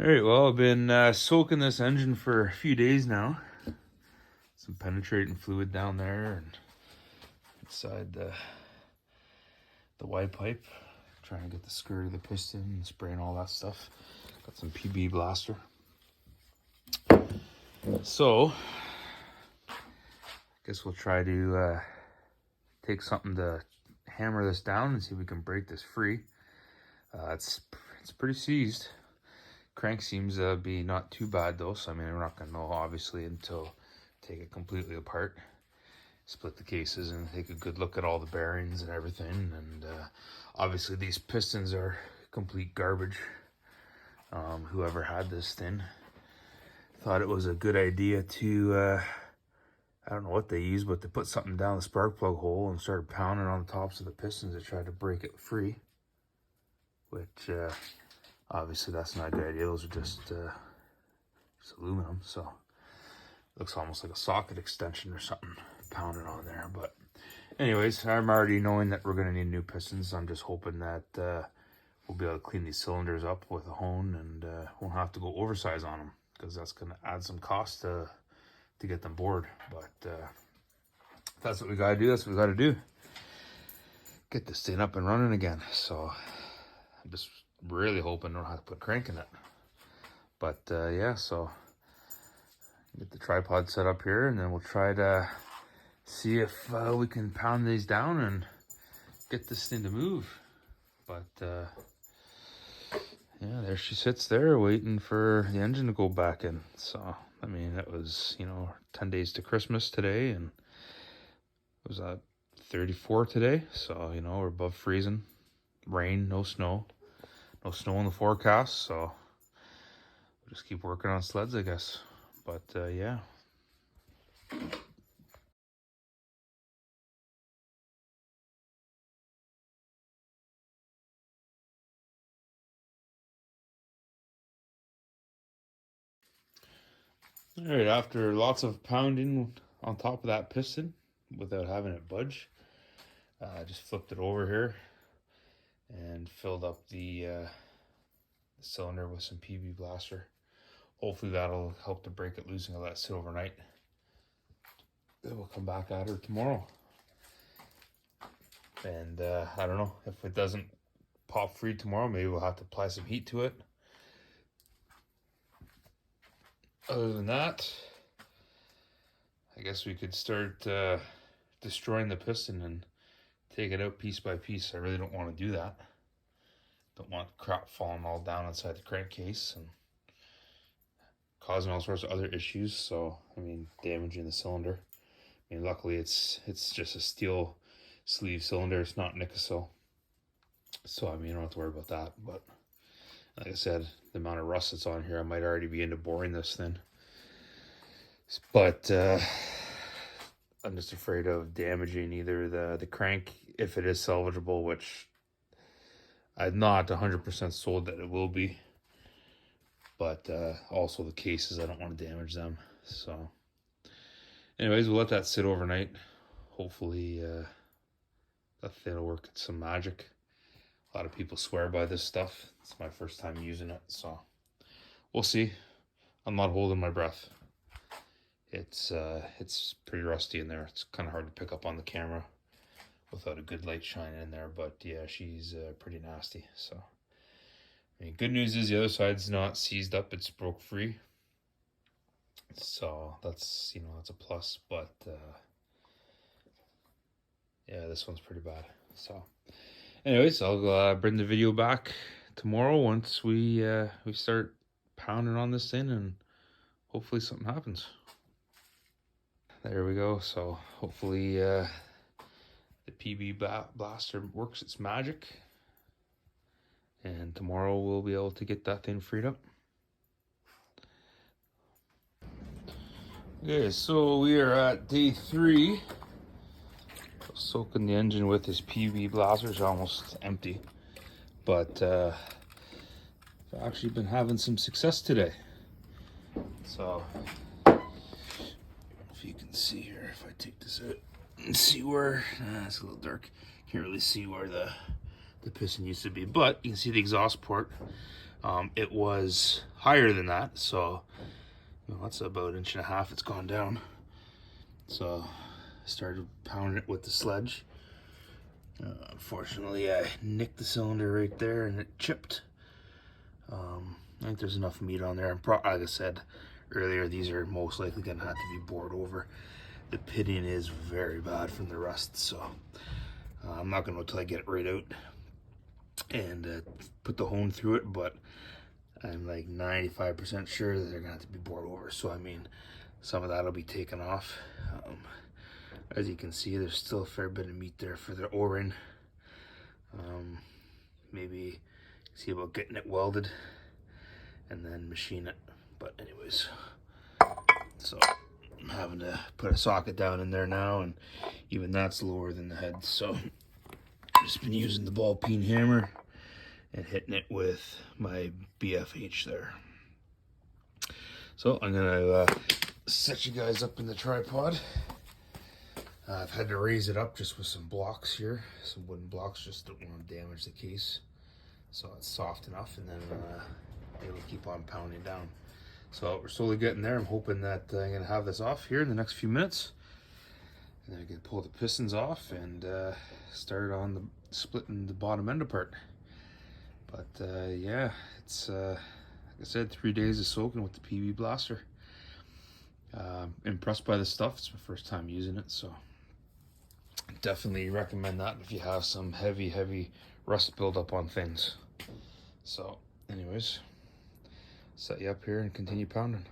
All right, well, I've been soaking this engine for a few days now. Some penetrating fluid down there and inside the Y pipe. Trying to get the skirt of the piston and spraying all that stuff. Got some PB blaster. So, I guess we'll try to take something to hammer this down and see if we can break this free. It's pretty seized. Crank seems to be not too bad though, so I mean, we're not going to know obviously until take it completely apart, split the cases and take a good look at all the bearings and everything. And obviously these pistons are complete garbage. Whoever had this thing thought it was a good idea to I don't know what they used, but they put something down the spark plug hole and started pounding on the tops of the pistons to try to break it free, which obviously that's not a good idea. Those are just aluminum, so it looks almost like a socket extension or something pounded on there. But anyways, I'm already knowing that we're going to need new pistons. I'm just hoping that we'll be able to clean these cylinders up with a hone and won't have to go oversize on them, because that's going to add some cost to get them bored. But if that's what we got to do, that's what we got to do. Get this thing up and running again. So I'm just really hoping I don't have to put crank in it. But yeah, so get the tripod set up here and then we'll try to see if we can pound these down and get this thing to move. But yeah, there she sits there waiting for the engine to go back in. So I mean, it was, 10 days to Christmas today, and it was 34 today, so we're above freezing. Rain, no snow in the forecast, so we'll just keep working on sleds, I guess. But yeah. All right, after lots of pounding on top of that piston without having it budge, I just flipped it over here and filled up the cylinder with some PB blaster. Hopefully that'll help to break it loose and let it sit overnight. Then we'll come back at her tomorrow. And I don't know, if it doesn't pop free tomorrow, maybe we'll have to apply some heat to it. Other than that, I guess we could start destroying the piston and take it out piece by piece. I really don't want to do that. Don't want crap falling all down inside the crankcase and causing all sorts of other issues. So, I mean, damaging the cylinder. I mean, luckily it's just a steel sleeve cylinder. It's not Nikasil. So, I mean, you don't have to worry about that. But like I said, the amount of rust that's on here, I might already be into boring this thing. But I'm just afraid of damaging either the crank, if it is salvageable, which I'm not 100% sold that it will be. But also the cases, I don't want to damage them. So anyways, we'll let that sit overnight. Hopefully that thing will work. It's some magic. A lot of people swear by this stuff. It's my first time using it, so we'll see. I'm not holding my breath. It's pretty rusty in there. It's kind of hard to pick up on the camera without a good light shining in there. But yeah, she's pretty nasty. So I mean, good news is the other side's not seized up. It's broke free. So that's, that's a plus. But yeah, this one's pretty bad. So anyways, I'll bring the video back tomorrow once we start pounding on this thing and hopefully something happens. There we go. So hopefully the PB blaster works its magic, and tomorrow we'll be able to get that thing freed up. Okay, so we are at day 3. Soaking the engine with this PB blaster. Is almost empty, but I've actually been having some success today. So if you can see here, if I take this out and see where it's a little dark, can't really see where the piston used to be, but you can see the exhaust port It was higher than that, so that's about 1.5 inches it's gone down. So I started pounding it with the sledge. Unfortunately, I nicked the cylinder right there and it chipped. I think there's enough meat on there. Like I said earlier, these are most likely going to have to be bored over. The pitting is very bad from the rust, so I'm not going to until I get it right out and put the hone through it, but I'm like 95% sure that they're going to have to be bored over. So I mean, some of that will be taken off. As you can see, there's still a fair bit of meat there for the O-ring. Maybe see about getting it welded and then machine it. But anyways, so I'm having to put a socket down in there now, and even that's lower than the head. So I've just been using the ball peen hammer and hitting it with my BFH there. So I'm gonna set you guys up in the tripod. I've had to raise it up just with some blocks here, some wooden blocks, just don't want to damage the case. So it's soft enough, and then it'll keep on pounding down. So we're slowly getting there. I'm hoping that I'm gonna have this off here in the next few minutes, and then I can pull the pistons off and start on the splitting the bottom end apart. But yeah, it's like I said, 3 days of soaking with the PB blaster. Impressed by the stuff. It's my first time using it, so definitely recommend that if you have some heavy rust buildup on things. So anyways, set you up here and continue pounding.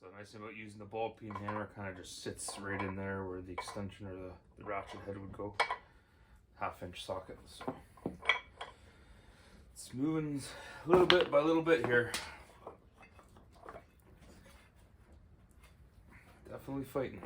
So the nice thing about using the ball peen hammer, kind of just sits right in there where the extension or the ratchet head would go. 1/2 inch socket. So it's moving little bit by little bit here. Definitely fighting.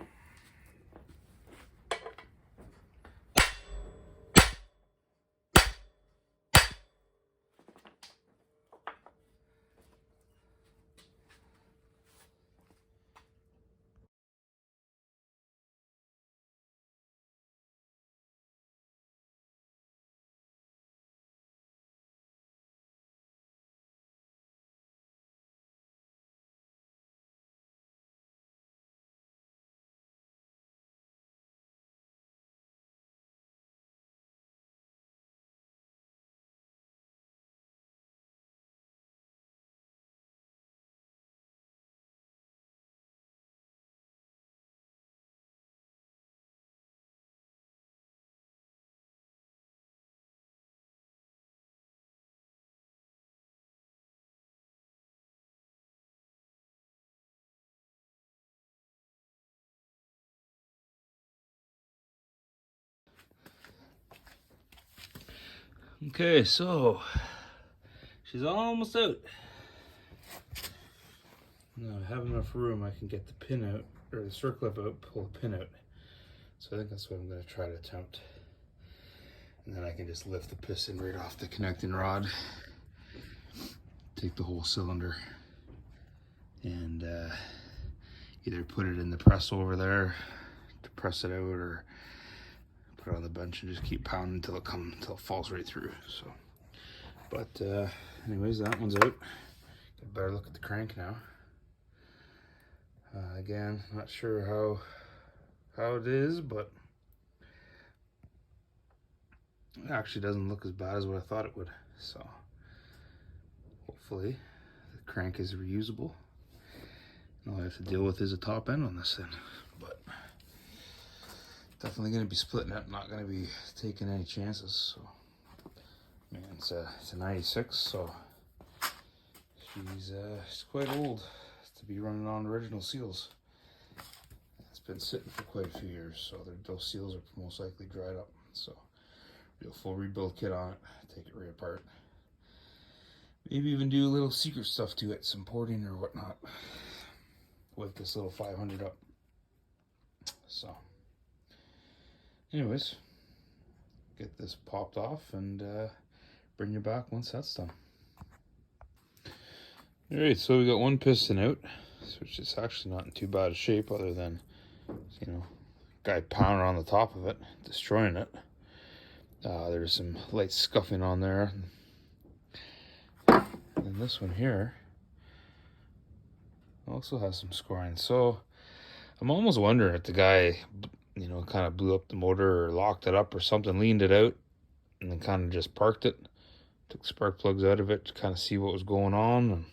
Okay, so she's almost out. Now I have enough room, I can get the pin out, or the circlip out, pull the pin out. So I think that's what I'm going to try to attempt. And then I can just lift the piston right off the connecting rod, take the whole cylinder, and either put it in the press over there to press it out, or put it on the bench and just keep pounding until it falls right through. So, but anyways, that one's out. Get a better look at the crank now. Again, not sure how it is, but it actually doesn't look as bad as what I thought it would. So hopefully the crank is reusable. All I have to deal with is a top end on this thing, but definitely going to be splitting it. Not going to be taking any chances. So, man, it's a 96, so she's quite old to be running on original seals. It's been sitting for quite a few years, so those seals are most likely dried up. So, do a full rebuild kit on it, take it right apart. Maybe even do a little secret stuff to it, some porting or whatnot, with this little 500 up. So, Anyways, get this popped off and bring you back once that's done. Alright, so we got one piston out, which is actually not in too bad a shape other than, you know, guy pounding on the top of it, destroying it. There's some light scuffing on there. And this one here also has some scoring. So I'm almost wondering if the guy, you know, kind of blew up the motor or locked it up or something, leaned it out, and then kind of just parked it. Took spark plugs out of it to kind of see what was going on. And,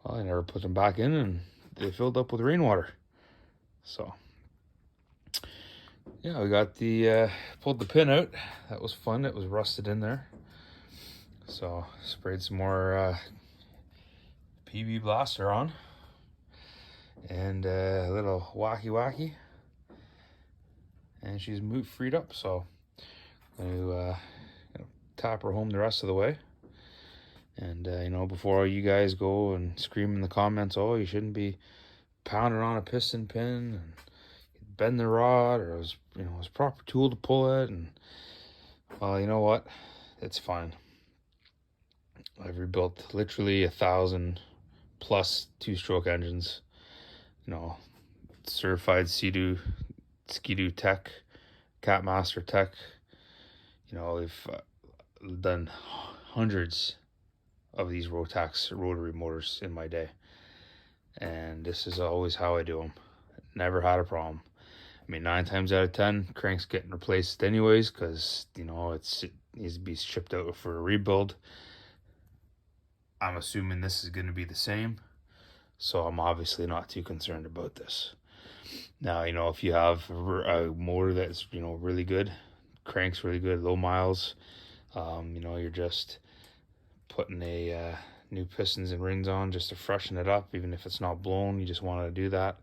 well, I never put them back in, and they filled up with rainwater. So yeah, we got the pulled the pin out. That was fun. It was rusted in there. So sprayed some more PB blaster on, and a little wacky, and she's freed up. So I'm going to tap her home the rest of the way. And you know, before you guys go and scream in the comments, oh, you shouldn't be pounding on a piston pin and bend the rod, or it was, you know, it was a proper tool to pull it. And well, you know what, it's fine. I've rebuilt literally 1,000 plus 2-stroke engines, you know, certified Ski-doo Tech, Cat Master Tech. You know, we've done hundreds of these Rotax rotary motors in my day, and this is always how I do them. Never had a problem. I mean, 9 times out of 10, crank's getting replaced anyways, because, you know, it needs to be shipped out for a rebuild. I'm assuming this is going to be the same, so I'm obviously not too concerned about this. Now, you know, if you have a motor that's, you know, really good, crank's really good, low miles, you know, you're just putting a new pistons and rings on just to freshen it up, even if it's not blown, you just want to do that,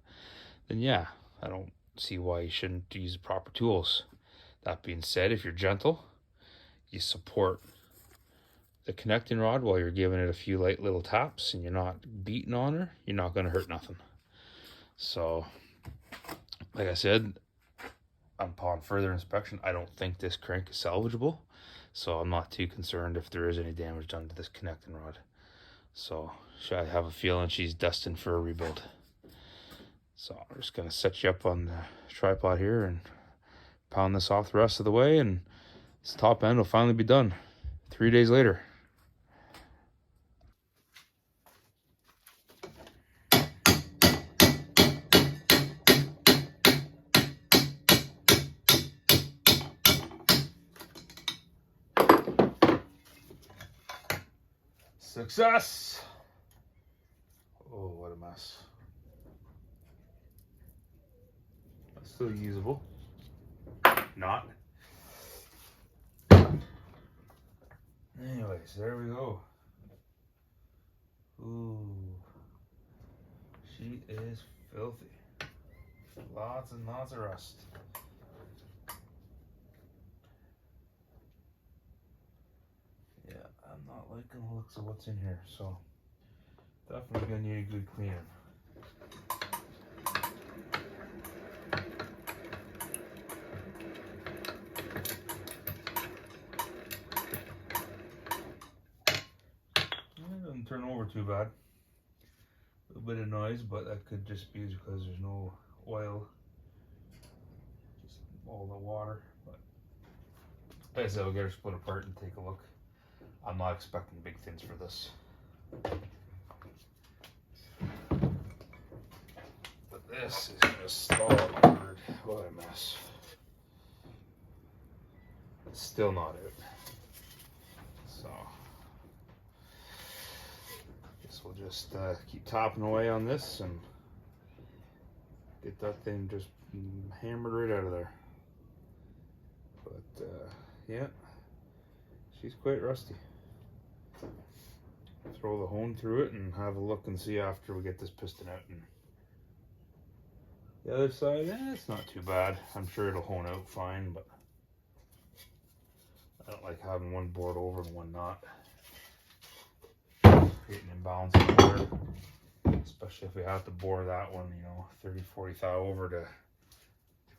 then yeah, I don't see why you shouldn't use the proper tools. That being said, if you're gentle, you support the connecting rod while you're giving it a few light little taps, and you're not beating on her, you're not going to hurt nothing. So like I said, upon further inspection, I don't think this crank is salvageable, so I'm not too concerned if there is any damage done to this connecting rod. So I have a feeling she's destined for a rebuild. So I'm just going to set you up on the tripod here and pound this off the rest of the way, and this top end will finally be done 3 days later. Success! Oh, what a mess. That's still usable. Not. Anyways, there we go. Ooh. She is filthy. Lots and lots of rust. Yeah, I'm not liking the looks of what's in here, so definitely gonna need a good cleaning. It doesn't turn over too bad. A little bit of noise, but that could just be because there's no oil, just all the water. But like I said, we'll get her split apart and take a look. I'm not expecting big things for this. But this is just all covered. What a mess. It's still not out. So guess we'll just keep topping away on this and get that thing just hammered right out of there. But yeah, she's quite rusty. Throw the hone through it and have a look and see after we get this piston out. And the other side, it's not too bad. I'm sure it'll hone out fine, but I don't like having one bored over and one not. Creating imbalance in the motor, especially if we have to bore that one, you know, 30-40 thou over to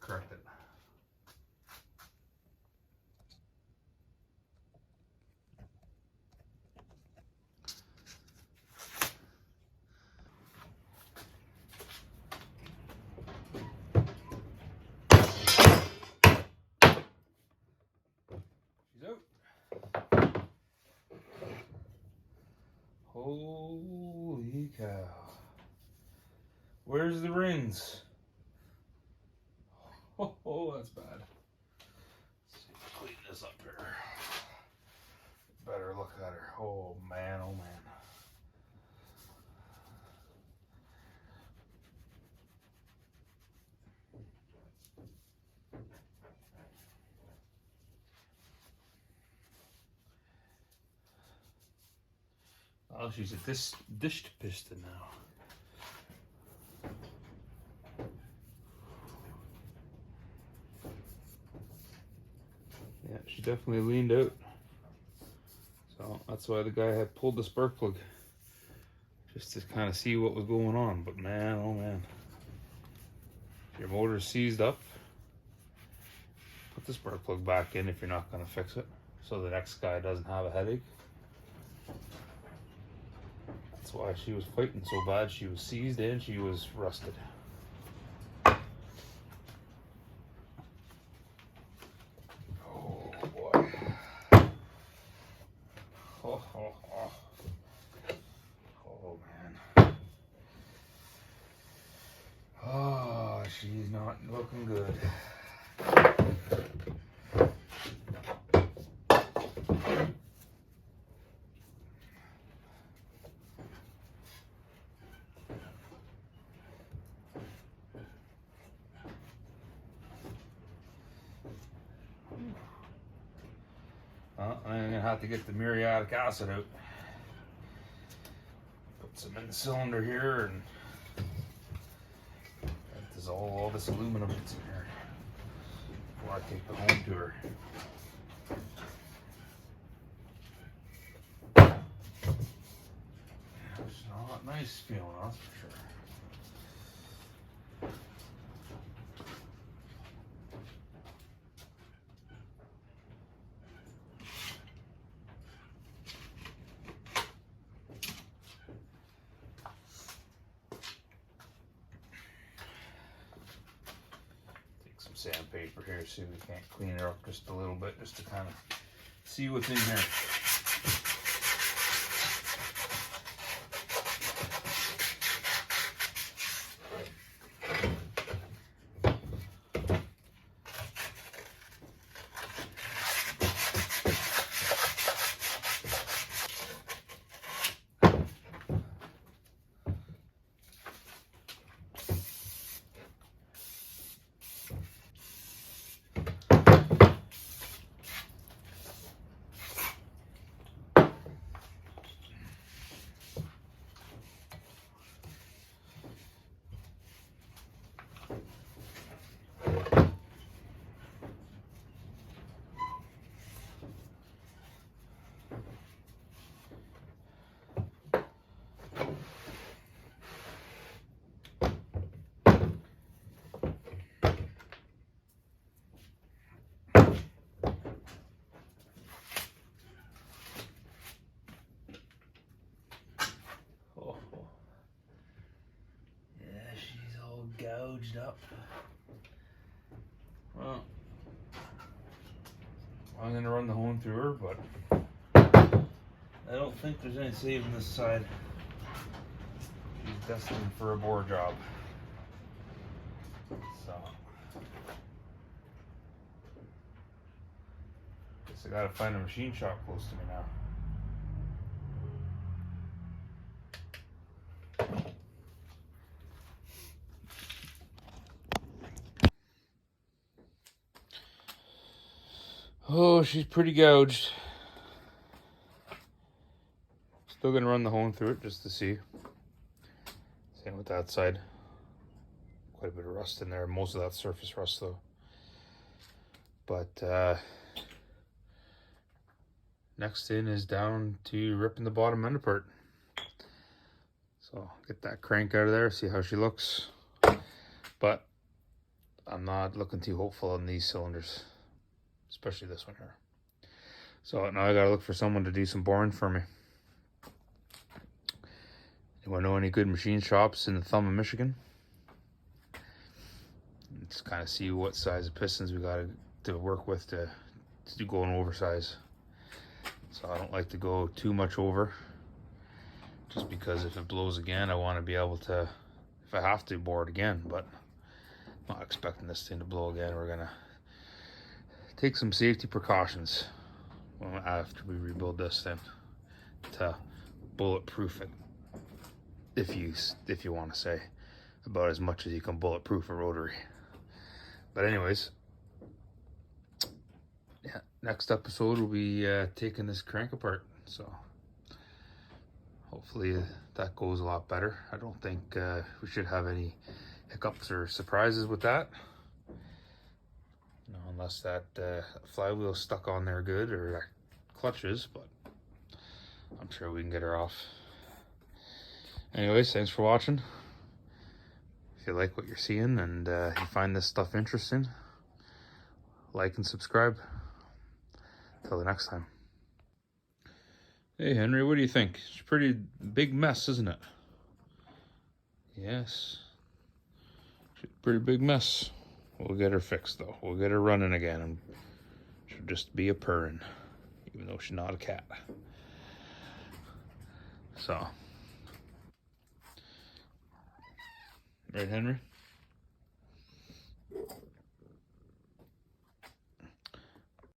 correct it. Where's the rings? Oh, that's bad. Let's see, clean this up here. Better look at her. Oh man, oh man. Oh, she's a dished piston now. Yeah, she definitely leaned out. So that's why the guy had pulled the spark plug. Just to kind of see what was going on. But man, oh man. If your motor's seized up, put the spark plug back in if you're not going to fix it. So the next guy doesn't have a headache. That's why she was fighting so bad. She was seized and she was rusted. Oh boy. Oh, oh, oh. Oh man. Oh, she's not looking good. Well, I'm gonna have to get the muriatic acid out. Put some in the cylinder here and dissolve all this aluminum that's in here before I take it home to her. It's not nice feeling, that's for sure. Sandpaper here, see if we can't clean her up just a little bit, just to kind of see what's in here. Gouged up. Well, I'm gonna run the hone through her, but I don't think there's any saving this side. She's destined for a bore job. So, guess I gotta find a machine shop close to me now. Oh, she's pretty gouged. Still gonna run the hone through it just to see. Same with that side. Quite a bit of rust in there. Most of that surface rust though. But next in is down to ripping the bottom end apart. So get that crank out of there, see how she looks. But I'm not looking too hopeful on these cylinders, especially this one here. So now I gotta look for someone to do some boring for me. Anyone know any good machine shops in the thumb of Michigan? Just kind of see what size of pistons we got to work with to go an oversize. So I don't like to go too much over, just because if it blows again, I want to be able to if I have to, bore it again, but I'm not expecting this thing to blow again. We're gonna take some safety precautions after we rebuild this thing to bulletproof it, if you want to say, about as much as you can bulletproof a rotary. But anyways, yeah, next episode we'll be taking this crank apart, so hopefully that goes a lot better. I don't think we should have any hiccups or surprises with that, unless that flywheel's stuck on there good, or that clutches, but I'm sure we can get her off. Anyways, thanks for watching. If you like what you're seeing and you find this stuff interesting, like and subscribe. Till the next time. Hey Henry, what do you think? It's a pretty big mess, isn't it? Yes. Pretty big mess. We'll get her fixed though. We'll get her running again, and she'll just be a purring, even though she's not a cat. So, right, Henry?